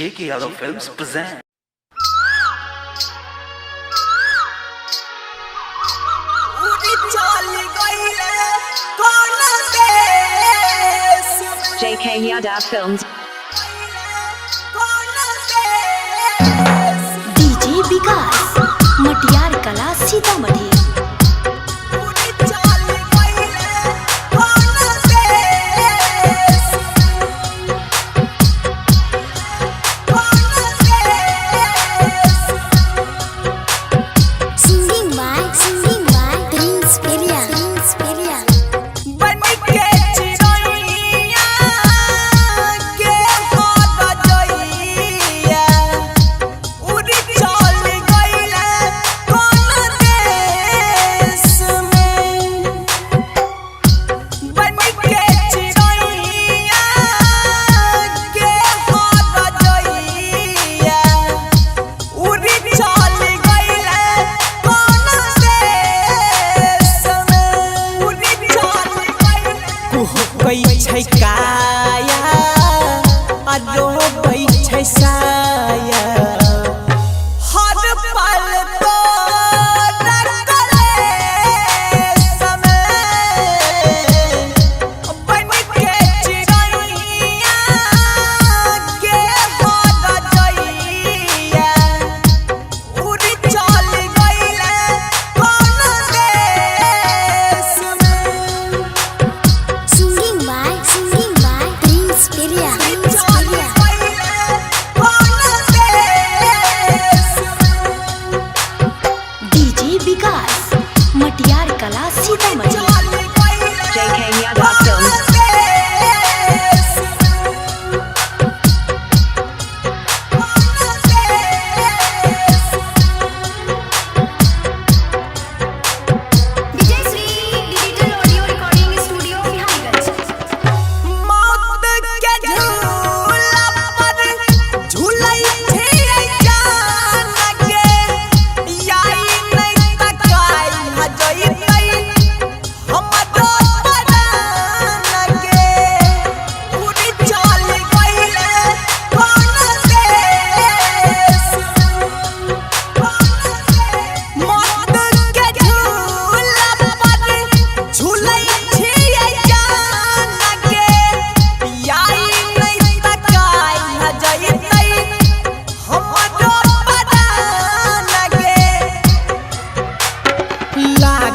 J.K. Yadav Films present. J.K. Yadav Films. DJ Vikas Matiyar Kala Sitamarhi. काया अरो बैठे साया हर पल तो रखले समय बन के चिड़ैया के हो गइया उड़ चल गइले कौन देश में। DJ Vikas Matiyar Kala Sitamarhi. J.K. Yadav Films.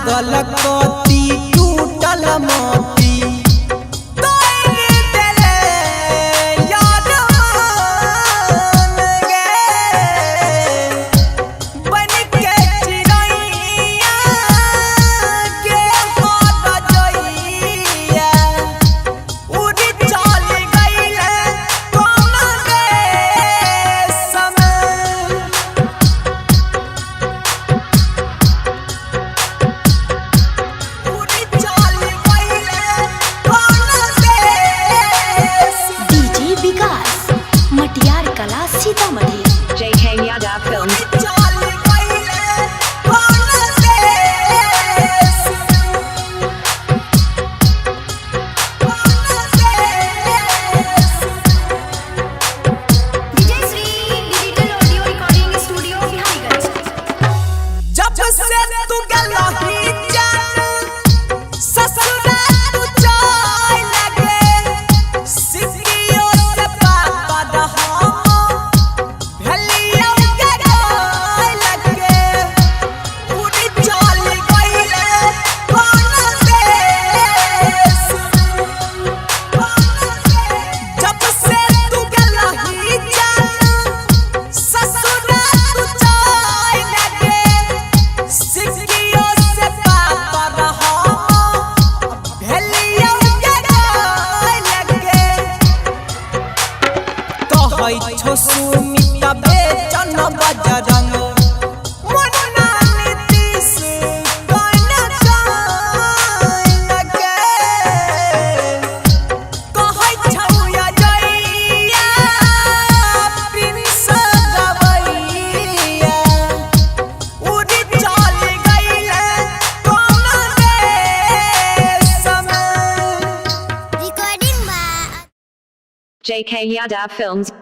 गलती टूटल मोती तोड़ देले याद गे बन के चिड़ैया के हो गइया उड़ चल गइले कौन देश में। मटियार Kala Sitamarhi. J.K. Yadav Films. जब से तू गलही सुमिता बेचन बजरंग मुन्ना नीतीश गाना लगे कहै छौया जइया प्रिंस गवैया उड़ चल गइले कौन देश में। J.K. Yadav Films.